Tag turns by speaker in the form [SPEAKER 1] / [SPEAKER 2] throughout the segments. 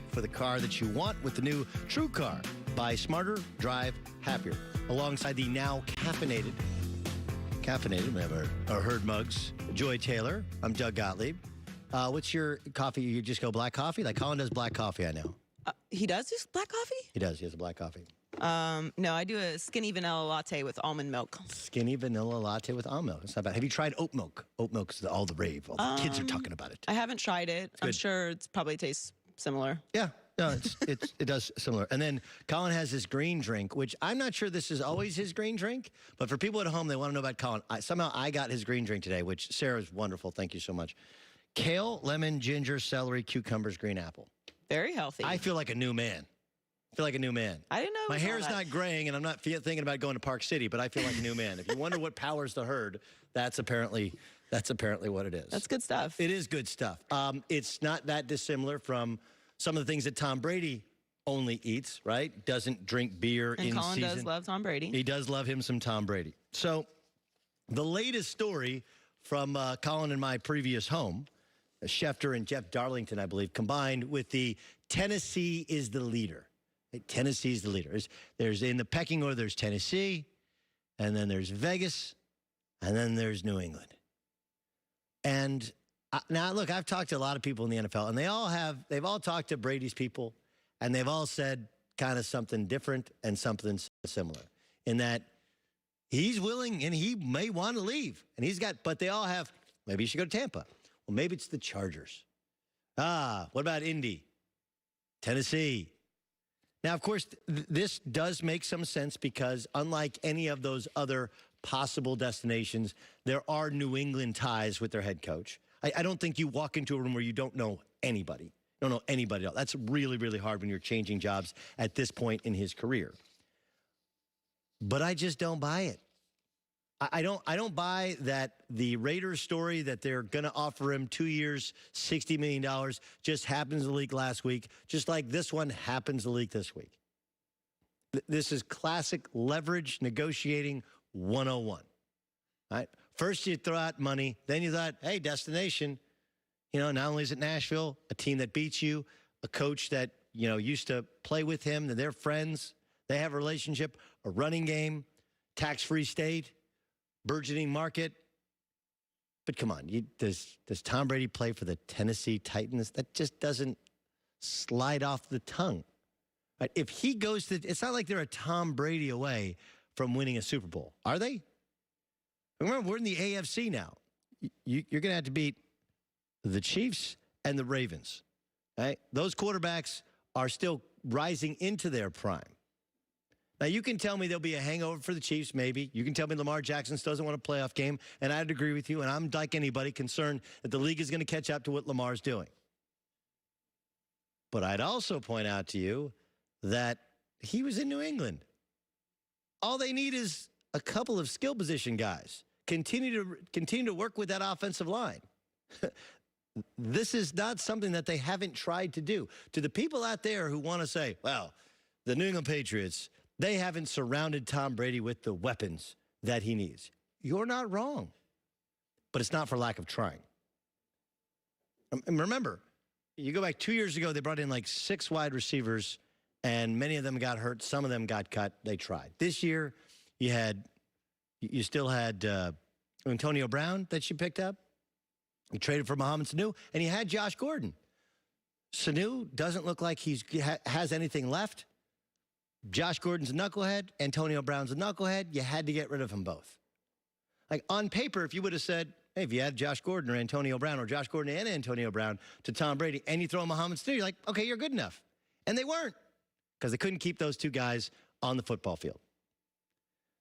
[SPEAKER 1] for the car that you want with the new True Car. Buy smarter, drive happier. Alongside the now caffeinated, we have our herd mugs. Joy Taylor. I'm Doug Gottlieb. What's your coffee? You just go black coffee? Like Colin does black coffee, I know.
[SPEAKER 2] He does black coffee?
[SPEAKER 1] He does. He has a black coffee.
[SPEAKER 2] No, I do a skinny vanilla latte with almond milk.
[SPEAKER 1] Skinny vanilla latte with almond milk. It's not bad. Have you tried oat milk? Oat milk is all the rave. All the kids are talking about it.
[SPEAKER 2] I haven't tried it. I'm sure it probably tastes similar.
[SPEAKER 1] Yeah. No, it does similar. And then Colin has this green drink, which I'm not sure this is always his green drink, but for people at home, they want to know about Colin. Somehow I got his green drink today, which Sarah's wonderful. Thank you so much. Kale, lemon, ginger, celery, cucumbers, green apple.
[SPEAKER 2] Very healthy.
[SPEAKER 1] I feel like a new man. I feel like a new man.
[SPEAKER 2] I didn't know.
[SPEAKER 1] My hair is not graying, and I'm not thinking about going to Park City, but I feel like a new man. If you wonder what powers the herd, that's apparently what it is.
[SPEAKER 2] That's good stuff.
[SPEAKER 1] It is good stuff. It's not that dissimilar from some of the things that Tom Brady only eats, right? Doesn't drink beer in season.
[SPEAKER 2] And Colin does love Tom Brady.
[SPEAKER 1] He does love him some Tom Brady. So the latest story from Colin and my previous home, Schefter and Jeff Darlington, I believe, combined with the Tennessee is the leader. Tennessee is the leader. There's in the pecking order, there's Tennessee, and then there's Vegas, and then there's New England. And now, look, I've talked to a lot of people in the NFL, and they've all talked to Brady's people, and they've all said kind of something different and something similar in that he's willing and he may want to leave. And but they all have, maybe you should go to Tampa. Well, maybe it's the Chargers. What about Indy? Tennessee. Now, of course, this does make some sense because unlike any of those other possible destinations, there are New England ties with their head coach. I don't think you walk into a room where you don't know anybody. You don't know anybody else. That's really, really hard when you're changing jobs at this point in his career. But I just don't buy it. I don't buy that the Raiders story that they're going to offer him 2 years, $60 million, just happens to leak last week, just like this one happens to leak this week. This is classic leverage negotiating 101. Right? First you throw out money, then you thought, hey, destination. You know, not only is it Nashville, a team that beats you, a coach that, you know, used to play with him, that they're friends, they have a relationship, a running game, tax-free state, burgeoning market. But come on, does Tom Brady play for the Tennessee Titans? That just doesn't slide off the tongue. Right? If he goes to, it's not like they're a Tom Brady away from winning a Super Bowl, are they? Remember, we're in the AFC now. You're going to have to beat the Chiefs and the Ravens. Right? Those quarterbacks are still rising into their prime. Now, you can tell me there'll be a hangover for the Chiefs, maybe. You can tell me Lamar Jackson still doesn't want a playoff game, and I'd agree with you, and I'm like anybody concerned that the league is going to catch up to what Lamar's doing. But I'd also point out to you that he was in New England. All they need is a couple of skill position guys. Continue to work with that offensive line. This is not something that they haven't tried to do. To the people out there who want to say, well, the New England Patriots, they haven't surrounded Tom Brady with the weapons that he needs. You're not wrong. But it's not for lack of trying. And remember, you go back 2 years ago, they brought in like 6 wide receivers, and many of them got hurt. Some of them got cut. They tried. This year, you still had Antonio Brown that you picked up. You traded for Mohamed Sanu, and you had Josh Gordon. Sanu doesn't look like he has anything left. Josh Gordon's a knucklehead. Antonio Brown's a knucklehead. You had to get rid of them both. Like on paper, if you would have said, hey, if you had Josh Gordon or Antonio Brown or Josh Gordon and Antonio Brown to Tom Brady and you throw Mohamed Sanu, you're like, okay, you're good enough. And they weren't because they couldn't keep those two guys on the football field.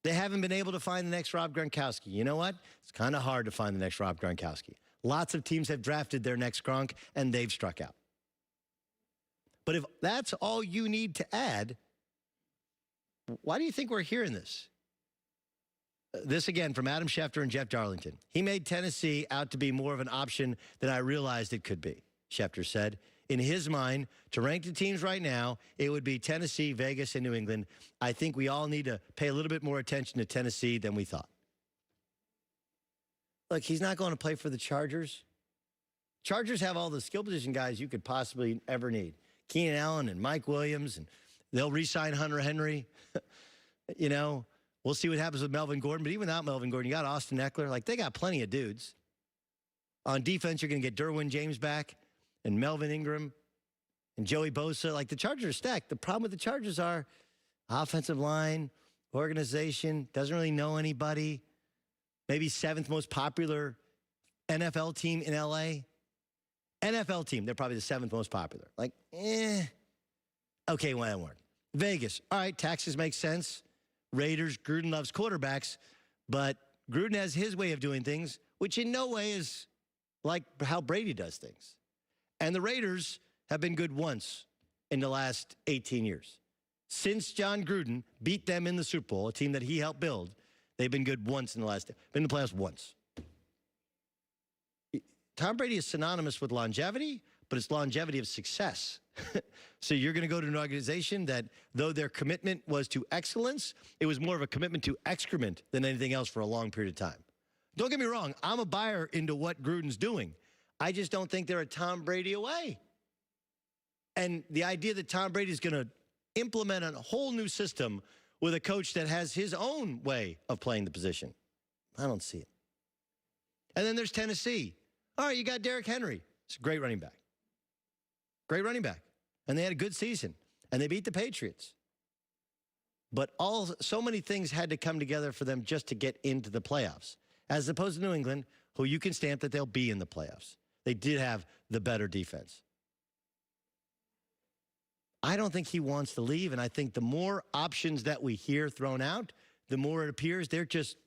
[SPEAKER 1] They haven't been able to find the next Rob Gronkowski. You know what? It's kind of hard to find the next Rob Gronkowski. Lots of teams have drafted their next Gronk, and they've struck out. But if that's all you need to add, why do you think we're hearing this? This, again, from Adam Schefter and Jeff Darlington. He made Tennessee out to be more of an option than I realized it could be, Schefter said. In his mind, to rank the teams right now, it would be Tennessee, Vegas, and New England. I think we all need to pay a little bit more attention to Tennessee than we thought. Look, he's not going to play for the Chargers. Chargers have all the skill position guys you could possibly ever need. Keenan Allen and Mike Williams, and they'll re-sign Hunter Henry. You know, we'll see what happens with Melvin Gordon. But even without Melvin Gordon, you got Austin Eckler. Like, they got plenty of dudes. On defense, you're going to get Derwin James back and Melvin Ingram and Joey Bosa. Like, the Chargers are stacked. The problem with the Chargers are offensive line, organization, doesn't really know anybody. Maybe 7th most popular NFL team in LA. NFL team, they're probably the 7th most popular. Like, okay, well, that worked. Vegas, all right, taxes make sense. Raiders, Gruden loves quarterbacks, but Gruden has his way of doing things, which in no way is like how Brady does things. And the Raiders have been good once in the last 18 years. Since John Gruden beat them in the Super Bowl, a team that he helped build, they've been good once in the last, been in the playoffs once. Tom Brady is synonymous with longevity, but it's longevity of success. So you're going to go to an organization that, though their commitment was to excellence, it was more of a commitment to excrement than anything else for a long period of time. Don't get me wrong. I'm a buyer into what Gruden's doing. I just don't think they're a Tom Brady away. And the idea that Tom Brady is going to implement a whole new system with a coach that has his own way of playing the position, I don't see it. And then there's Tennessee. All right, you got Derrick Henry. It's a great running back. Great running back. And they had a good season. And they beat the Patriots. But so many things had to come together for them just to get into the playoffs. As opposed to New England, who you can stamp that they'll be in the playoffs. They did have the better defense. I don't think he wants to leave. And I think the more options that we hear thrown out, the more it appears they're just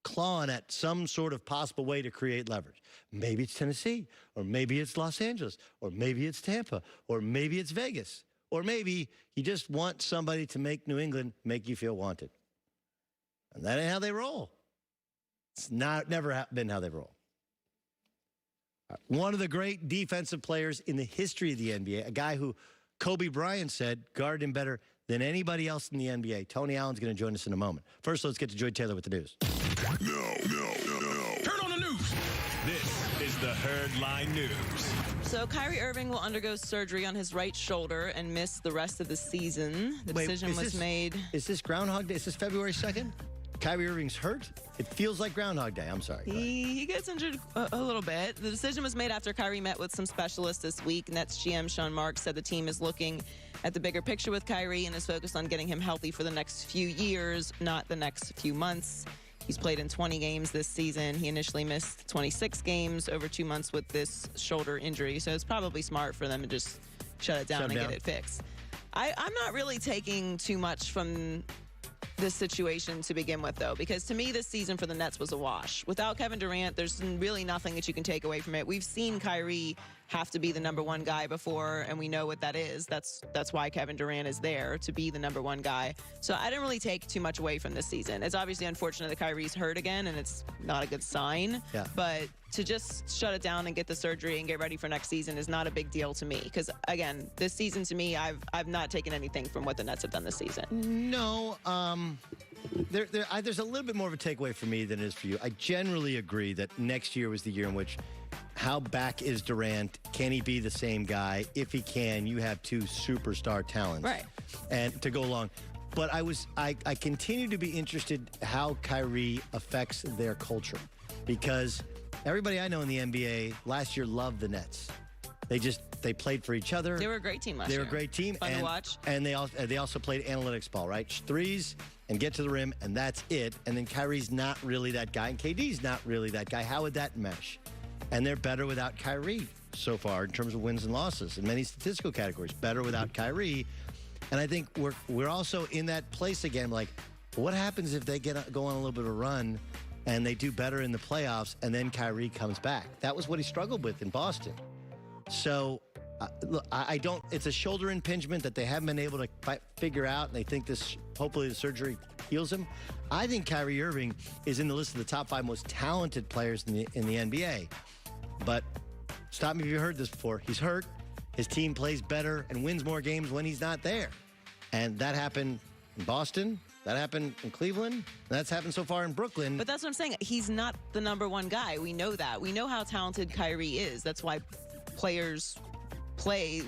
[SPEAKER 1] clawing at some sort of possible way to create leverage. Maybe it's Tennessee, or maybe it's Los Angeles, or maybe it's Tampa, or maybe it's Vegas, or maybe you just want somebody to make New England make you feel wanted. And that ain't how they roll. It's never been how they roll. One of the great defensive players in the history of the NBA, a guy who Kobe Bryant said guarded him better than anybody else in the NBA. Tony Allen's going to join us in a moment. First, let's get to Joy Taylor with the news.
[SPEAKER 3] No. Turn on the news. This is the Herdline News.
[SPEAKER 2] So Kylrie Irving will undergo surgery on his right shoulder and miss the rest of the season. The decision was made.
[SPEAKER 1] Is this Groundhog Day? Is this February 2nd? Kylrie Irving's hurt? It feels like Groundhog Day. I'm sorry.
[SPEAKER 2] He gets injured a little bit. The decision was made after Kylrie met with some specialists this week. Nets GM Sean Marks said the team is looking at the bigger picture with Kylrie and is focused on getting him healthy for the next few years, not the next few months. He's played in 20 games this season. He initially missed 26 games over 2 months with this shoulder injury, so it's probably smart for them to just shut it down and get it fixed. I'm not really taking too much from this situation to begin with, though, because to me this season for the Nets was a wash. Without Kevin Durant, there's really nothing that you can take away from it. We've seen Kylrie have to be the #1 guy before, and we know what that is. That's why Kevin Durant is there, to be the #1 guy. So I didn't really take too much away from this season. It's obviously unfortunate that Kyrie's hurt again, and it's not a good sign.
[SPEAKER 1] Yeah.
[SPEAKER 2] But to just shut it down and get the surgery and get ready for next season is not a big deal to me. Because again, this season to me, I've not taken anything from what the Nets have done this season.
[SPEAKER 1] No, there's a little bit more of a takeaway for me than it is for you. I generally agree that next year was the year in which, how back is Durant? Can he be the same guy? If he can, you have 2 superstar talents.
[SPEAKER 2] Right.
[SPEAKER 1] And to go along. But I continue to be interested how Kylrie affects their culture. Because everybody I know in the NBA last year loved the Nets. They played for each other.
[SPEAKER 2] They were a great team last year.
[SPEAKER 1] They were a great team.
[SPEAKER 2] Fun to watch.
[SPEAKER 1] And they also played analytics ball, right? Threes and get to the rim, and that's it. And then Kyrie's not really that guy, and KD's not really that guy. How would that mesh? And they're better without Kylrie so far in terms of wins and losses in many statistical categories. Better without Kylrie. And I think we're also in that place again. Like, what happens if they go on a little bit of a run and they do better in the playoffs and then Kylrie comes back? That was what he struggled with in Boston. So, look, I don't. It's a shoulder impingement that they haven't been able to figure out, and they think hopefully the surgery heals him. I think Kylrie Irving is in the list of the top 5 most talented players in the NBA. But stop me if you've heard this before. He's hurt. His team plays better and wins more games when he's not there. And that happened in Boston. That happened in Cleveland. And that's happened so far in Brooklyn.
[SPEAKER 2] But that's what I'm saying. He's not the #1 guy. We know that. We know how talented Kylrie is. That's why players play.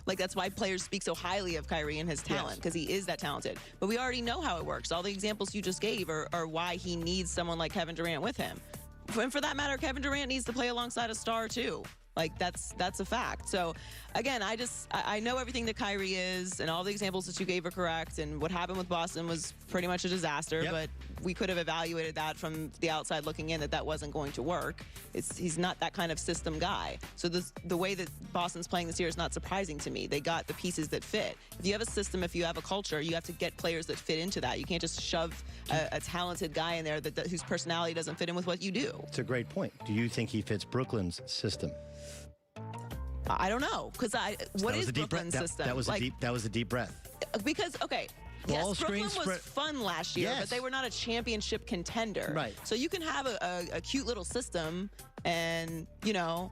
[SPEAKER 2] Like, that's why players speak so highly of Kylrie and his talent, because he is that talented. But we already know how it works. All the examples you just gave are why he needs someone like Kevin Durant with him. And for that matter, Kevin Durant needs to play alongside a star too. Like, that's a fact. So, again, I know everything that Kylrie is, and all the examples that you gave are correct, and what happened with Boston was pretty much a disaster, but we could have evaluated that from the outside looking in that wasn't going to work. He's not that kind of system guy. So the way that Boston's playing this year is not surprising to me. They got the pieces that fit. If you have a system, if you have a culture, you have to get players that fit into that. You can't just shove a talented guy in there whose personality doesn't fit in with what you do.
[SPEAKER 1] It's a great point. Do you think he fits Brooklyn's system?
[SPEAKER 2] I don't know, because what is Brooklyn's system?
[SPEAKER 1] That was a deep breath.
[SPEAKER 2] Because, okay, yes, Brooklyn was fun last year, but they were not a championship contender.
[SPEAKER 1] Right.
[SPEAKER 2] So you can have a cute little system and,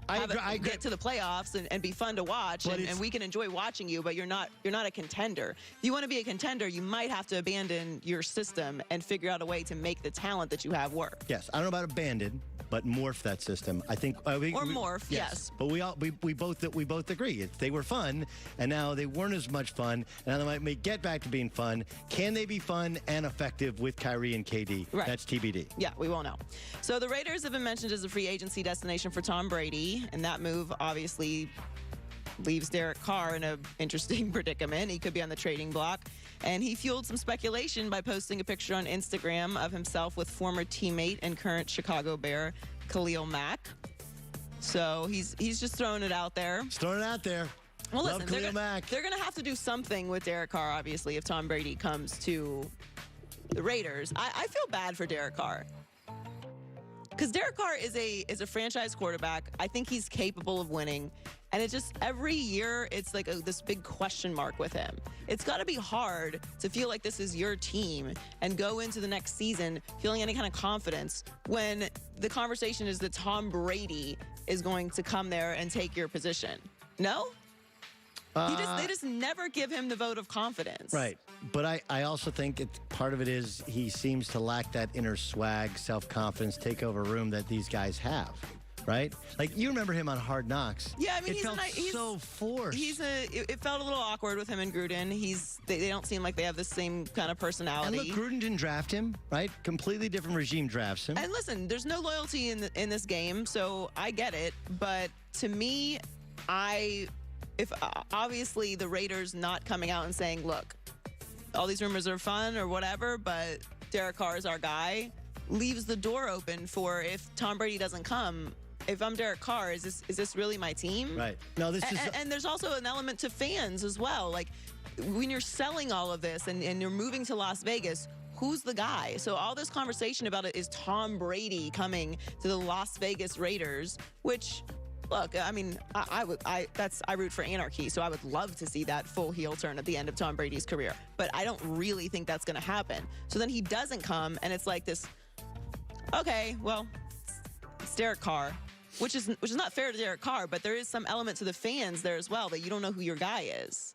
[SPEAKER 2] I get to the playoffs and be fun to watch, and we can enjoy watching you, but you're not a contender. If you want to be a contender, you might have to abandon your system and figure out a way to make the talent that you have work.
[SPEAKER 1] Yes, I don't know about abandon, but morph that system. I think
[SPEAKER 2] morph, yes.
[SPEAKER 1] But we both agree they were fun, and now they weren't as much fun. And now they might get back to being fun. Can they be fun and effective with Kylrie and KD?
[SPEAKER 2] Right.
[SPEAKER 1] That's TBD.
[SPEAKER 2] Yeah, we won't know. So the Raiders have been mentioned as a free agency destination for Tom Brady, and that move obviously leaves Derek Carr in an interesting predicament. He could be on the trading block. And he fueled some speculation by posting a picture on Instagram of himself with former teammate and current Chicago Bear Khalil Mack. So he's just throwing it out there.
[SPEAKER 1] Just throwing it out there.
[SPEAKER 2] Well,
[SPEAKER 1] Love
[SPEAKER 2] listen,
[SPEAKER 1] Khalil Mack.
[SPEAKER 2] They're going to have to do something with Derek Carr, obviously, if Tom Brady comes to the Raiders. I feel bad for Derek Carr. Because Derek Carr is a franchise quarterback. I think he's capable of winning. And it just, every year, it's like this big question mark with him. It's got to be hard to feel like this is your team and go into the next season feeling any kind of confidence when the conversation is that Tom Brady is going to come there and take your position. No? They just never give him the vote of confidence.
[SPEAKER 1] Right. But I also think part of it is he seems to lack that inner swag, self-confidence, takeover room that these guys have. Right? Like, you remember him on Hard Knocks.
[SPEAKER 2] Yeah, I mean,
[SPEAKER 1] it felt so forced.
[SPEAKER 2] It felt a little awkward with him and Gruden. They don't seem like they have the same kind of personality.
[SPEAKER 1] And look, Gruden didn't draft him, right? Completely different regime drafts him.
[SPEAKER 2] And listen, there's no loyalty in this game, so I get it. But to me, if obviously the Raiders not coming out and saying, look, all these rumors are fun or whatever, but Derek Carr is our guy, leaves the door open for if Tom Brady doesn't come. If I'm Derek Carr, is this really my team?
[SPEAKER 1] Right. No, this is...
[SPEAKER 2] And there's also an element to fans as well. Like, when you're selling all of this and you're moving to Las Vegas, who's the guy? So all this conversation about it is Tom Brady coming to the Las Vegas Raiders, which... Look, I mean, I root for anarchy, so I would love to see that full heel turn at the end of Tom Brady's career. But I don't really think that's going to happen. So then he doesn't come, and it's like this, okay, well, it's Derek Carr, which is not fair to Derek Carr, but there is some element to the fans there as well that you don't know who your guy is.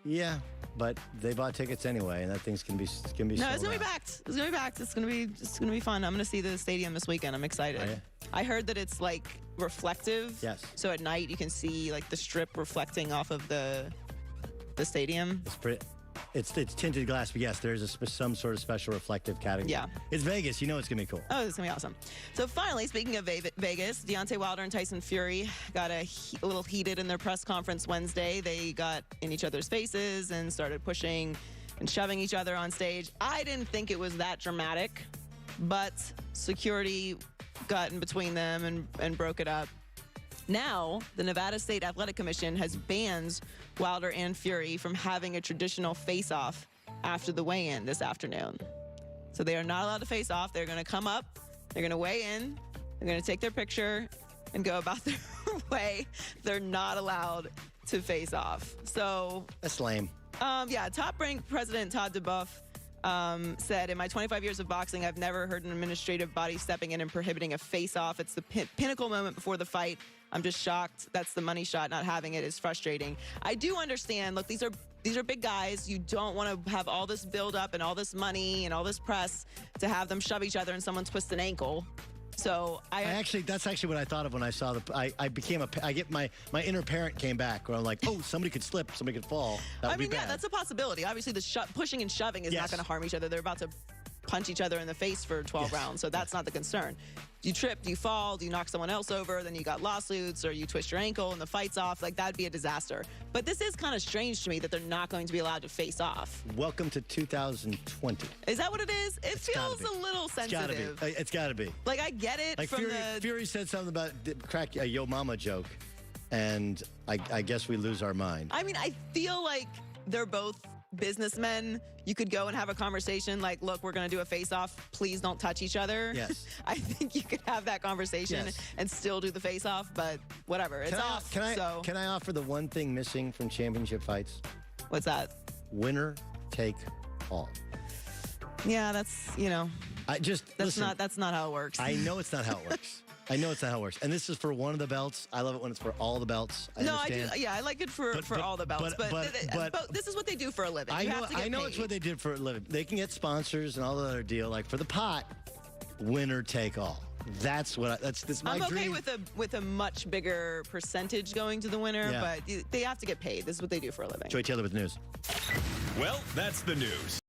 [SPEAKER 1] Yeah, but they bought tickets anyway, and that thing's gonna be
[SPEAKER 2] No, it's gonna be packed. It's gonna be packed. It's gonna be fun. I'm gonna see the stadium this weekend. I'm excited.
[SPEAKER 1] Oh, yeah?
[SPEAKER 2] I heard that it's like reflective.
[SPEAKER 1] Yes.
[SPEAKER 2] So at night you can see like the strip reflecting off of the stadium.
[SPEAKER 1] It's pretty. It's tinted glass, but yes, there's some sort of special reflective category.
[SPEAKER 2] Yeah.
[SPEAKER 1] It's Vegas. You know it's going to be cool.
[SPEAKER 2] Oh, it's going to be awesome. So finally, speaking of Vegas, Deontay Wilder and Tyson Fury got a little heated in their press conference Wednesday. They got in each other's faces and started pushing and shoving each other on stage. I didn't think it was that dramatic, but security got in between them and broke it up. Now, the Nevada State Athletic Commission has banned Wilder and Fury from having a traditional face-off after the weigh-in this afternoon. So they are not allowed to face off. They're going to come up, they're going to weigh in, they're going to take their picture and go about their way. They're not allowed to face off. So
[SPEAKER 1] that's lame.
[SPEAKER 2] Yeah, top-ranked President Todd DeBuff said, in my 25 years of boxing, I've never heard an administrative body stepping in and prohibiting a face-off. It's the pinnacle moment before the fight. I'm just shocked. That's the money shot. Not having it is frustrating. I do understand. Look, these are big guys. You don't want to have all this build-up and all this money and all this press to have them shove each other and someone twist an ankle. So
[SPEAKER 1] That's actually what I thought of when I saw I get my inner parent came back where I'm like, oh, somebody could slip, somebody could fall. That would be bad.
[SPEAKER 2] Yeah, that's a possibility. Obviously, the pushing and shoving is not going to harm each other. They're about to punch each other in the face for 12 rounds, so that's not the concern. You trip, you fall, you knock someone else over, then you got lawsuits, or you twist your ankle and the fight's off. Like, that'd be a disaster. But this is kind of strange to me that they're not going to be allowed to face off.
[SPEAKER 1] Welcome to 2020.
[SPEAKER 2] Is that what it is? It feels a little sensitive.
[SPEAKER 1] It's got to be.
[SPEAKER 2] Like, I get it.
[SPEAKER 1] Like Fury said something about crack a yo mama joke, and I guess we lose our mind.
[SPEAKER 2] I mean, I feel like they're both businessmen. You could go and have a conversation like, look, we're going to do a face-off. Please don't touch each other.
[SPEAKER 1] Yes.
[SPEAKER 2] I think you could have that conversation and still do the face-off, but whatever. It's off.
[SPEAKER 1] Can I offer the one thing missing from championship fights?
[SPEAKER 2] What's that?
[SPEAKER 1] Winner take all.
[SPEAKER 2] Yeah, that's, that's not how it works.
[SPEAKER 1] I know it's not how it works. I know it's not how it works. And this is for one of the belts. I love it when it's for all the belts. I understand.
[SPEAKER 2] I do. Yeah, I like it for all the belts. But this is what they do for a living.
[SPEAKER 1] I know it's what they did for a living. They can get sponsors and all the other deal. Like for the pot, winner take all. That's my
[SPEAKER 2] I'm okay
[SPEAKER 1] dream.
[SPEAKER 2] with a much bigger percentage going to the winner, but they have to get paid. This is what they do for a living.
[SPEAKER 1] Joy Taylor with the news.
[SPEAKER 3] Well, that's the news.